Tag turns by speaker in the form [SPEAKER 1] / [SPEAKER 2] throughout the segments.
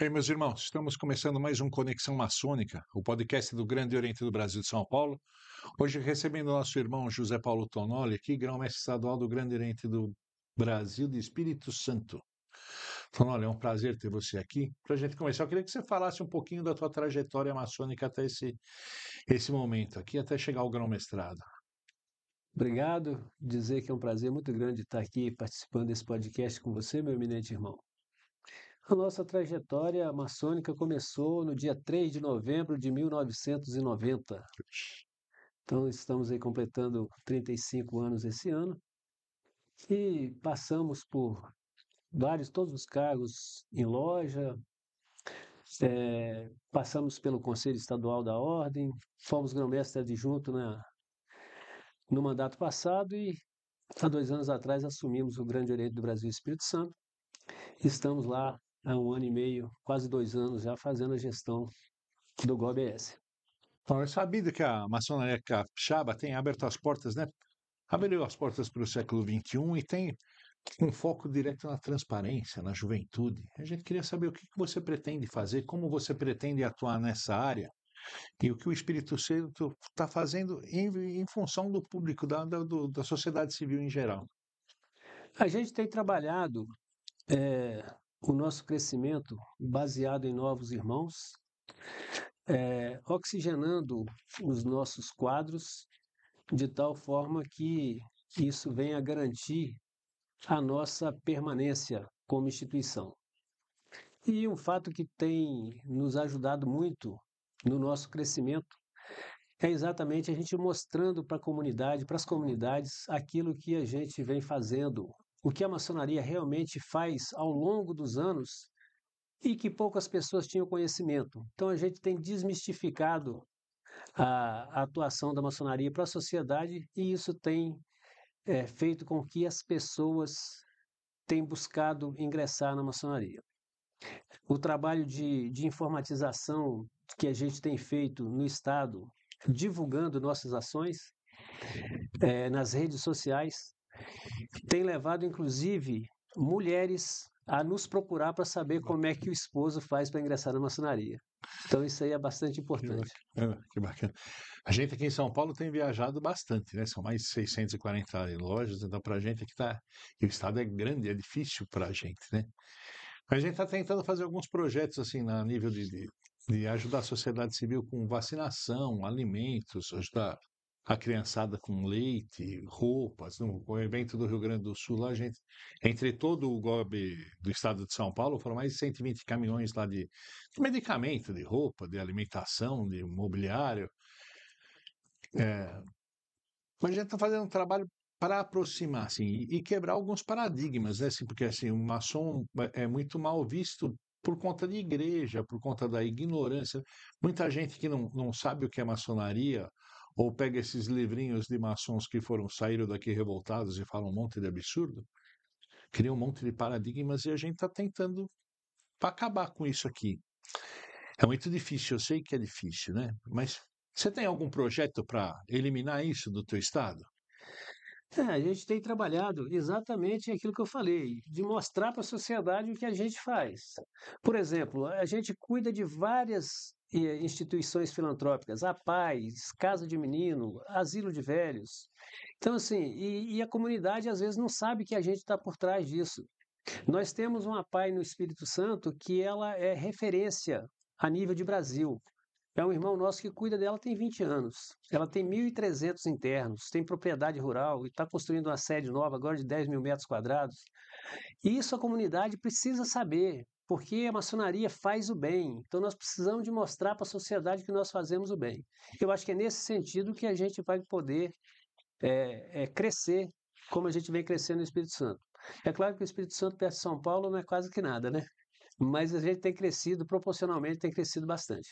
[SPEAKER 1] Ei, meus irmãos, estamos começando mais um Conexão Maçônica, o podcast do Grande Oriente do Brasil de São Paulo. Hoje recebendo o nosso irmão José Paulo Tonoli, aqui, grão-mestre estadual do Grande Oriente do Brasil de Espírito Santo. Tonoli, é um prazer ter você aqui. Para a gente começar, eu queria que você falasse um pouquinho da tua trajetória maçônica até esse momento aqui, até chegar ao grão-mestrado.
[SPEAKER 2] Obrigado, dizer que é um prazer muito grande estar aqui participando desse podcast com você, meu eminente irmão. A nossa trajetória maçônica começou no dia 3 de novembro de 1990. Então, estamos aí completando 35 anos esse ano e passamos por todos os cargos em loja, passamos pelo Conselho Estadual da Ordem, fomos grão-mestre adjunto no mandato passado e há 2 anos atrás assumimos o Grande Oriente do Brasil e Espírito Santo. Estamos lá há 1 ano e meio, quase 2 anos já fazendo a gestão do GOBS.
[SPEAKER 1] Bom, é sabido que a maçonaria capixaba tem aberto as portas, né? Abriu as portas para o século XXI e tem um foco direto na transparência, na juventude. A gente queria saber o que você pretende fazer, como você pretende atuar nessa área e o que o Espírito Santo está fazendo em função do público, da sociedade civil em geral.
[SPEAKER 2] A gente tem trabalhado o nosso crescimento baseado em novos irmãos, oxigenando os nossos quadros de tal forma que isso venha a garantir a nossa permanência como instituição. E um fato que tem nos ajudado muito no nosso crescimento é exatamente a gente mostrando para a comunidade, para as comunidades, aquilo que a gente vem fazendo, o que a maçonaria realmente faz ao longo dos anos e que poucas pessoas tinham conhecimento. Então a gente tem desmistificado a atuação da maçonaria para a sociedade e isso tem feito com que as pessoas tenham buscado ingressar na maçonaria. O trabalho de informatização que a gente tem feito no Estado, divulgando nossas ações nas redes sociais, tem levado, inclusive, mulheres a nos procurar para saber como é que o esposo faz para ingressar na maçonaria. Então, isso aí é bastante
[SPEAKER 1] Que
[SPEAKER 2] importante.
[SPEAKER 1] bacana, que bacana. A gente aqui em São Paulo tem viajado bastante, né? São mais de 640 lojas, então para a gente aqui tá. E o estado é grande, é difícil para a gente, né? A gente está tentando fazer alguns projetos assim, na nível de ajudar a sociedade civil com vacinação, alimentos, ajudar a criançada com leite, roupas. No evento do Rio Grande do Sul, lá a gente, entre todo o GOB do estado de São Paulo, foram mais de 120 caminhões lá de medicamento, de roupa, de alimentação, de mobiliário. É, mas a gente está fazendo um trabalho para aproximar, assim, e quebrar alguns paradigmas, né? Assim, porque assim, o maçom é muito mal visto por conta de igreja, por conta da ignorância. Muita gente que não sabe o que é maçonaria, ou pega esses livrinhos de maçons que saíram daqui revoltados e falam um monte de absurdo, cria um monte de paradigmas e a gente está tentando acabar com isso aqui. É muito difícil, eu sei que é difícil, né? Mas você tem algum projeto para eliminar isso do teu estado?
[SPEAKER 2] A gente tem trabalhado exatamente aquilo que eu falei, de mostrar para a sociedade o que a gente faz. Por exemplo, a gente cuida de várias instituições filantrópicas, a Paz, Casa de Menino, Asilo de Velhos. Então, assim, e a comunidade às vezes não sabe que a gente está por trás disso. Nós temos uma PAI no Espírito Santo que ela é referência a nível de Brasil. É um irmão nosso que cuida dela tem 20 anos. Ela tem 1.300 internos, tem propriedade rural e está construindo uma sede nova agora de 10 mil metros quadrados. E isso a comunidade precisa saber, porque a maçonaria faz o bem. Então nós precisamos de mostrar para a sociedade que nós fazemos o bem. Eu acho que é nesse sentido que a gente vai poder crescer como a gente vem crescendo no Espírito Santo. É claro que o Espírito Santo perto de São Paulo não é quase que nada, né? Mas a gente tem crescido, proporcionalmente, tem crescido bastante.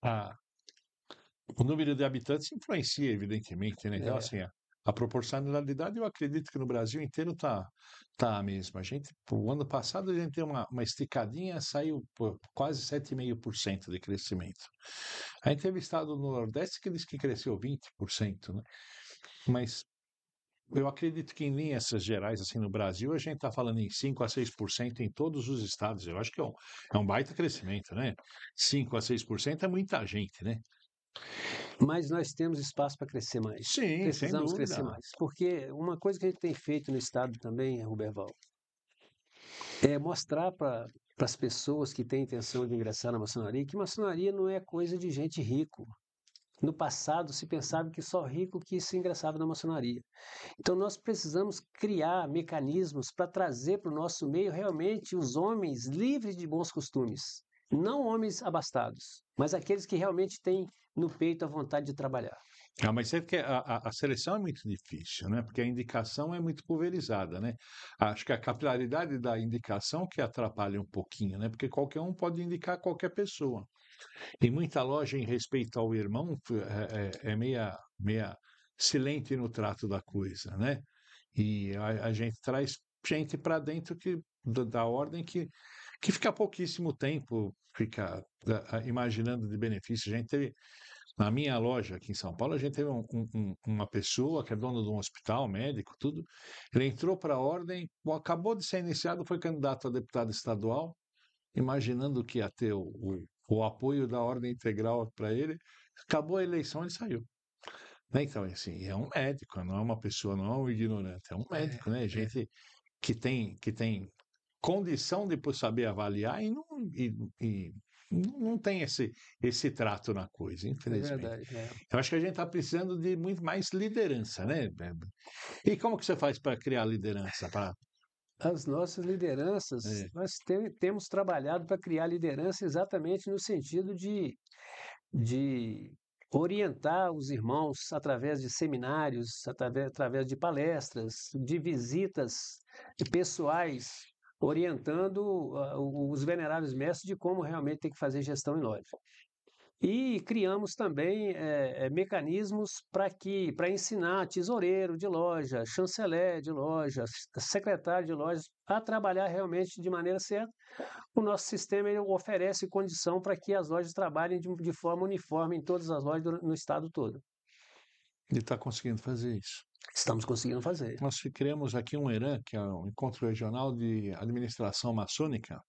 [SPEAKER 1] A, o número de habitantes influencia, evidentemente, né? Então,
[SPEAKER 2] É,
[SPEAKER 1] assim, a proporcionalidade eu acredito que no Brasil inteiro tá a mesma. A gente, o ano passado, a gente deu uma esticadinha, saiu por quase 7,5% de crescimento. A gente teve estado no Nordeste que diz que cresceu 20%, né? Mas eu acredito que em linhas gerais, assim, no Brasil, a gente está falando em 5 a 6% em todos os estados. Eu acho que é um baita crescimento, né? 5 a 6% é muita gente, né?
[SPEAKER 2] Mas nós temos espaço para crescer mais.
[SPEAKER 1] Sim, sem
[SPEAKER 2] Precisamos crescer
[SPEAKER 1] dúvida.
[SPEAKER 2] mais. Porque uma coisa que a gente tem feito no Estado também, Roberval, é mostrar para as pessoas que têm intenção de ingressar na maçonaria que maçonaria não é coisa de gente rico. No passado, se pensava que só rico que se ingressava na maçonaria. Então, nós precisamos criar mecanismos para trazer para o nosso meio realmente os homens livres de bons costumes. Não homens abastados, mas aqueles que realmente têm no peito a vontade de trabalhar.
[SPEAKER 1] Ah, mas é que a seleção é muito difícil, né? Porque a indicação é muito pulverizada, né? Acho que a capilaridade da indicação que atrapalha um pouquinho, né? Porque qualquer um pode indicar qualquer pessoa. E muita loja em respeito ao irmão é meia silente no trato da coisa, né? E a gente traz gente para dentro da ordem que fica pouquíssimo tempo, fica imaginando de benefício. A gente teve, na minha loja aqui em São Paulo, a gente teve uma pessoa que é dona de um hospital, médico, tudo. Ele entrou para a ordem, acabou de ser iniciado, foi candidato a deputado estadual, imaginando que ia ter o apoio da ordem integral para ele. Acabou a eleição, ele saiu. Né? Então, assim, é um médico, não é uma pessoa, não é um ignorante, é um médico, né? Gente que tem condição de saber avaliar e não tem esse trato na coisa,
[SPEAKER 2] É
[SPEAKER 1] infelizmente.
[SPEAKER 2] verdade. É.
[SPEAKER 1] Eu acho que a gente está precisando de muito mais liderança, né? E como que você faz para criar liderança?
[SPEAKER 2] As nossas lideranças,
[SPEAKER 1] É,
[SPEAKER 2] nós temos trabalhado para criar liderança exatamente no sentido de orientar os irmãos através de seminários, através de palestras, de visitas pessoais, orientando os veneráveis mestres de como realmente tem que fazer gestão em loja. E criamos também mecanismos para ensinar tesoureiro de loja, chanceler de loja, secretário de lojas a trabalhar realmente de maneira certa. O nosso sistema ele oferece condição para que as lojas trabalhem de forma uniforme em todas as lojas no estado todo.
[SPEAKER 1] ele está conseguindo fazer isso.
[SPEAKER 2] Estamos conseguindo fazer.
[SPEAKER 1] Nós criamos aqui um ERAM, que é o Encontro Regional de Administração Maçônica.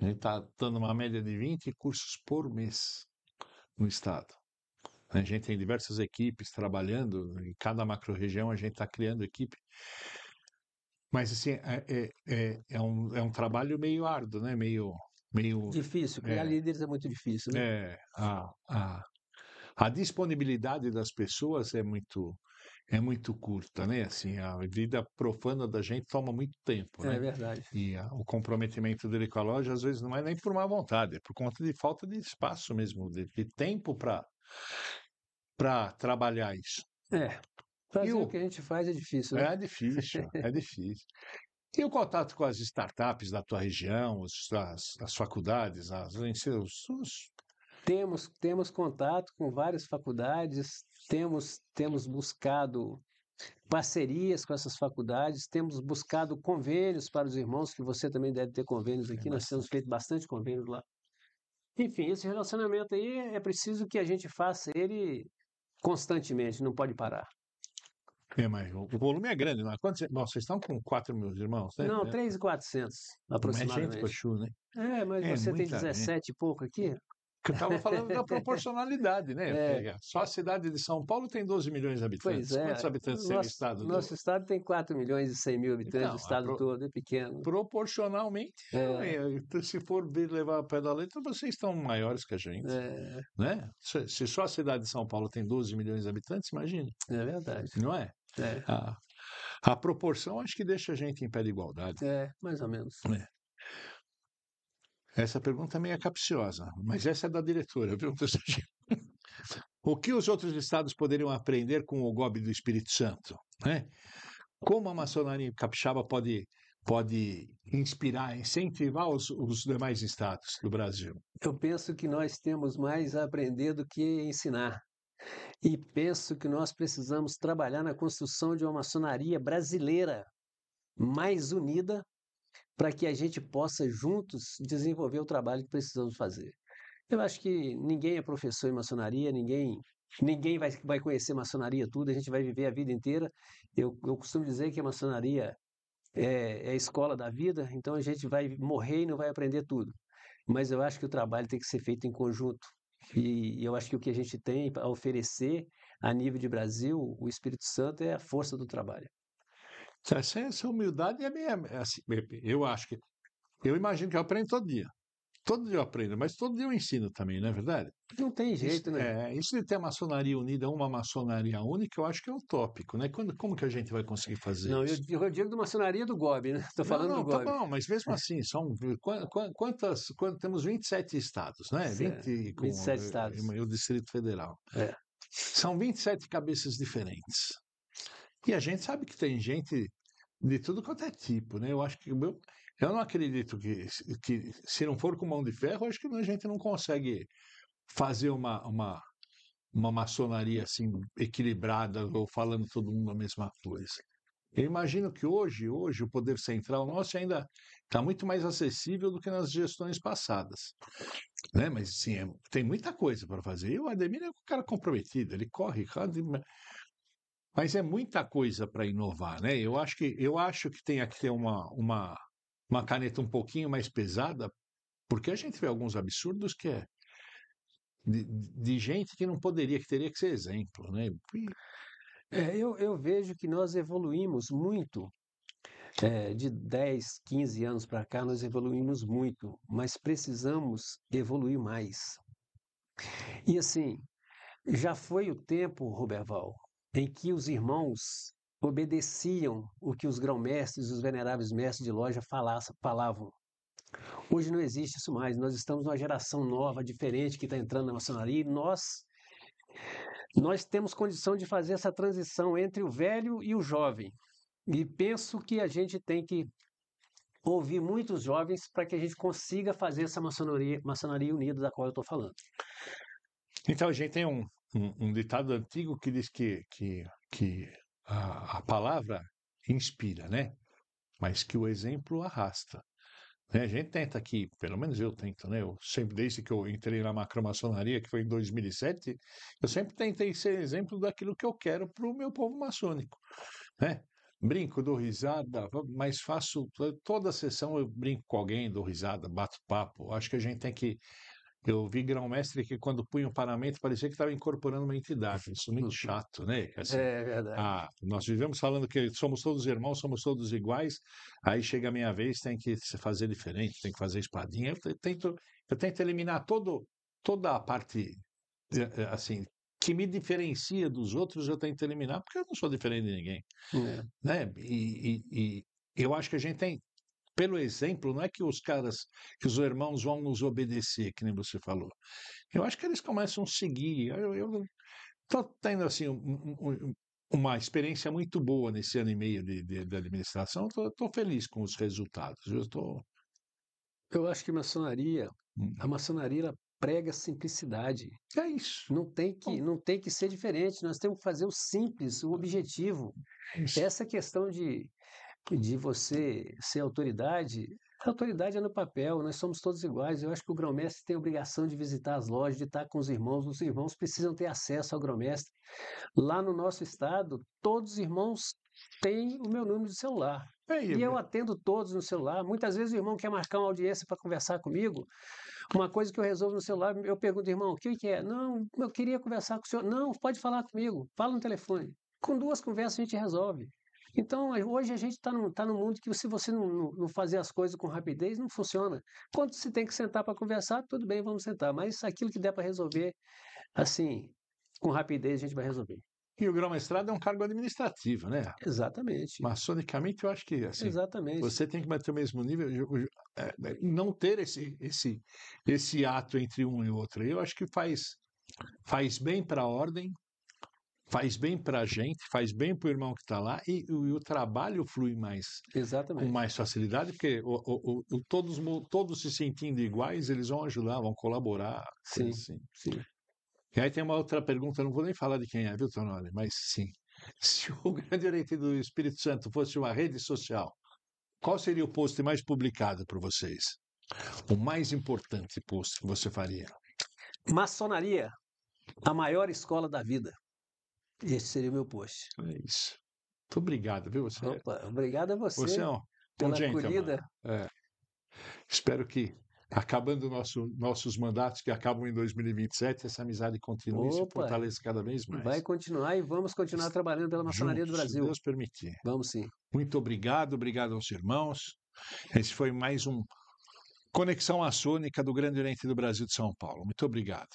[SPEAKER 1] A gente está dando uma média de 20 cursos por mês no estado. A gente tem diversas equipes trabalhando, em cada macro-região a gente está criando equipe. Mas, assim, é um trabalho meio árduo, né? Meio
[SPEAKER 2] Difícil, criar
[SPEAKER 1] é,
[SPEAKER 2] líderes é muito difícil, né?
[SPEAKER 1] a disponibilidade das pessoas é muito curta, né? Assim, a vida profana da gente toma muito tempo,
[SPEAKER 2] É
[SPEAKER 1] né?
[SPEAKER 2] verdade.
[SPEAKER 1] E o comprometimento dele com a loja, às vezes, não é nem por má vontade, é por conta de falta de espaço mesmo, de tempo para trabalhar isso.
[SPEAKER 2] É,
[SPEAKER 1] E
[SPEAKER 2] fazer o
[SPEAKER 1] o
[SPEAKER 2] que a gente faz é difícil, né?
[SPEAKER 1] É difícil, é difícil. E o contato com as startups da tua região, as faculdades,
[SPEAKER 2] Temos contato com várias faculdades, temos buscado parcerias com essas faculdades, temos buscado convênios para os irmãos, que você também deve ter convênios
[SPEAKER 1] é
[SPEAKER 2] aqui, nós temos
[SPEAKER 1] bastante.
[SPEAKER 2] feito bastante convênios lá. Enfim, esse relacionamento aí é preciso que a gente faça ele constantemente, não pode parar.
[SPEAKER 1] Mas o volume é grande, não é? Bom, vocês estão com 4 mil irmãos, né?
[SPEAKER 2] Não, 3.400
[SPEAKER 1] É gente para
[SPEAKER 2] aproximadamente.
[SPEAKER 1] Chu, né?
[SPEAKER 2] É, mas
[SPEAKER 1] É
[SPEAKER 2] você tem
[SPEAKER 1] muita gente.
[SPEAKER 2] 17 e pouco aqui?
[SPEAKER 1] Que eu estava falando da proporcionalidade, né?
[SPEAKER 2] É,
[SPEAKER 1] Só a cidade de São Paulo tem 12 milhões de
[SPEAKER 2] pois
[SPEAKER 1] habitantes. Quantos
[SPEAKER 2] é.
[SPEAKER 1] habitantes tem o
[SPEAKER 2] Nosso,
[SPEAKER 1] estado
[SPEAKER 2] nosso estado tem 4.100.000 habitantes, o
[SPEAKER 1] Então,
[SPEAKER 2] estado todo é pequeno.
[SPEAKER 1] proporcionalmente,
[SPEAKER 2] É,
[SPEAKER 1] se for levar a pé da letra, vocês estão maiores que a gente,
[SPEAKER 2] é,
[SPEAKER 1] né? Se só a cidade de São Paulo tem 12 milhões de habitantes, imagina,
[SPEAKER 2] é verdade.
[SPEAKER 1] não é?
[SPEAKER 2] É,
[SPEAKER 1] A, a proporção acho que deixa a gente em pé de igualdade,
[SPEAKER 2] mais ou menos.
[SPEAKER 1] né? Essa pergunta é meio capciosa, mas essa é da diretora, viu? O que os outros estados poderiam aprender com o GOB do Espírito Santo, né? Como a maçonaria capixaba pode inspirar, incentivar os demais estados do Brasil?
[SPEAKER 2] Eu penso que nós temos mais a aprender do que ensinar. E penso que nós precisamos trabalhar na construção de uma maçonaria brasileira mais unida para que a gente possa juntos desenvolver o trabalho que precisamos fazer. Eu acho que ninguém é professor em maçonaria, ninguém Ninguém vai conhecer maçonaria tudo, a gente vai viver a vida inteira. Eu costumo dizer que a maçonaria é a escola da vida, então a gente vai morrer e não vai aprender tudo. Mas eu acho que o trabalho tem que ser feito em conjunto. E eu acho que o que a gente tem a oferecer a nível de Brasil, o Espírito Santo é a força do trabalho.
[SPEAKER 1] Essa humildade é meio, assim, eu acho que, eu imagino que eu aprendo todo dia. Todo dia eu aprendo, mas todo dia eu ensino também, não é verdade?
[SPEAKER 2] Não tem jeito, né?
[SPEAKER 1] Isso de ter a maçonaria unida, uma maçonaria única, eu acho que é utópico, né? Como que a gente vai conseguir fazer
[SPEAKER 2] Não,
[SPEAKER 1] isso?
[SPEAKER 2] eu digo do maçonaria do Gobe, né? Estou
[SPEAKER 1] Não,
[SPEAKER 2] falando do
[SPEAKER 1] não, tá
[SPEAKER 2] Gobe.
[SPEAKER 1] bom, mas mesmo assim, temos 27 estados, né? 20 com
[SPEAKER 2] 27 estados.
[SPEAKER 1] o Distrito Federal.
[SPEAKER 2] É.
[SPEAKER 1] São 27 cabeças diferentes. E a gente sabe que tem gente de tudo quanto é tipo, né? Eu acho que eu não acredito que se não for com mão de ferro, eu acho que a gente não consegue fazer uma maçonaria assim equilibrada ou falando todo mundo a mesma coisa. Eu imagino que hoje o poder central nosso ainda está muito mais acessível do que nas gestões passadas, né? Mas sim, tem muita coisa para fazer. E o Ademir é um cara comprometido, ele corre, mas é muita coisa para inovar, né? Eu acho que tem que ter uma caneta um pouquinho mais pesada, porque a gente vê alguns absurdos que é de gente que não poderia, que teria que ser exemplo, né?
[SPEAKER 2] Eu vejo que nós evoluímos muito, de 10, 15 anos para cá, nós evoluímos muito, mas precisamos evoluir mais. E assim, já foi o tempo, Roberval, em que os irmãos obedeciam o que os grão-mestres, os veneráveis mestres de loja falavam. Hoje não existe isso mais. Nós estamos numa geração nova, diferente, que está entrando na maçonaria, e nós temos condição de fazer essa transição entre o velho e o jovem. E penso que a gente tem que ouvir muitos jovens para que a gente consiga fazer essa maçonaria unida da qual eu estou falando.
[SPEAKER 1] Então a gente tem um ditado antigo que diz que a palavra inspira, né? Mas que o exemplo arrasta. Né? A gente tenta aqui, pelo menos eu tento, né? Eu sempre, desde que eu entrei na macromaçonaria, que foi em 2007, eu sempre tentei ser exemplo daquilo que eu quero para o meu povo maçônico, né? Brinco, dou risada, mas faço toda a sessão eu brinco com alguém, dou risada, bato papo. Acho que a gente tem que. Eu vi grão-mestre que quando punha o paramento parecia que estava incorporando uma entidade. Isso é muito chato, né? Que, assim,
[SPEAKER 2] É verdade.
[SPEAKER 1] nós vivemos falando que somos todos irmãos, somos todos iguais. Aí chega a minha vez, tem que se fazer diferente, tem que fazer espadinha. Eu tento eliminar toda a parte assim que me diferencia dos outros. Eu tento eliminar porque eu não sou diferente de ninguém,
[SPEAKER 2] É.
[SPEAKER 1] né? E eu acho que a gente tem pelo exemplo, não é que que os irmãos vão nos obedecer, que nem você falou. Eu acho que eles começam a seguir. Eu tô tendo assim uma experiência muito boa nesse ano e meio de administração. Tô feliz com os resultados. Eu estou.
[SPEAKER 2] Eu acho que a maçonaria ela prega simplicidade.
[SPEAKER 1] É isso. Bom,
[SPEAKER 2] Não tem que ser diferente, nós temos que fazer o simples, o objetivo.
[SPEAKER 1] é isso.
[SPEAKER 2] Essa questão de você ser autoridade, a autoridade é no papel, nós somos todos iguais. Eu acho que o grão-mestre tem a obrigação de visitar as lojas, de estar com os irmãos precisam ter acesso ao grão-mestre. Lá no nosso estado, todos os irmãos têm o meu número de celular.
[SPEAKER 1] É,
[SPEAKER 2] E eu atendo todos no celular. Muitas vezes o irmão quer marcar uma audiência para conversar comigo. Uma coisa que eu resolvo no celular, eu pergunto, irmão, o que que é? Não, eu queria conversar com o senhor. Não, pode falar comigo. Fala no telefone. Com duas conversas a gente resolve. Então, hoje a gente está num mundo que se você não fazer as coisas com rapidez, não funciona. Quando se tem que sentar para conversar, tudo bem, vamos sentar. Mas aquilo que der para resolver, assim, com rapidez, a gente vai resolver.
[SPEAKER 1] e o grão-mestrado é um cargo administrativo, né?
[SPEAKER 2] Exatamente.
[SPEAKER 1] Maçonicamente, eu acho que assim,
[SPEAKER 2] Exatamente.
[SPEAKER 1] você tem que manter o mesmo nível, não ter esse ato entre um e outro. Eu acho que faz bem para a ordem, faz bem para a gente, faz bem para o irmão que está lá e o trabalho flui com
[SPEAKER 2] Exatamente.
[SPEAKER 1] mais facilidade, porque todos se sentindo iguais, eles vão ajudar, vão colaborar, coisa
[SPEAKER 2] Sim,
[SPEAKER 1] assim.
[SPEAKER 2] sim.
[SPEAKER 1] E aí tem uma outra pergunta, eu não vou nem falar de quem é, viu, Tonoli? Mas sim, se o Grande Oriente do Espírito Santo fosse uma rede social, qual seria o post mais publicado por vocês? O mais importante post que você faria?
[SPEAKER 2] Maçonaria. A maior escola da vida. Esse seria o meu post.
[SPEAKER 1] É isso. Muito obrigado, viu?
[SPEAKER 2] Opa, obrigado a
[SPEAKER 1] Você
[SPEAKER 2] você
[SPEAKER 1] é um
[SPEAKER 2] pela
[SPEAKER 1] gentleman.
[SPEAKER 2] acolhida.
[SPEAKER 1] Espero que, acabando nossos mandatos, que acabam em 2027, essa amizade continue e se
[SPEAKER 2] Opa,
[SPEAKER 1] fortaleça cada vez
[SPEAKER 2] vai
[SPEAKER 1] mais.
[SPEAKER 2] continuar e vamos continuar trabalhando pela maçonaria do
[SPEAKER 1] Juntos, se
[SPEAKER 2] Brasil.
[SPEAKER 1] Deus permitir.
[SPEAKER 2] Vamos sim.
[SPEAKER 1] Muito obrigado, obrigado aos irmãos. Esse foi mais um Conexão Maçônica do Grande Oriente do Brasil de São Paulo. Muito obrigado.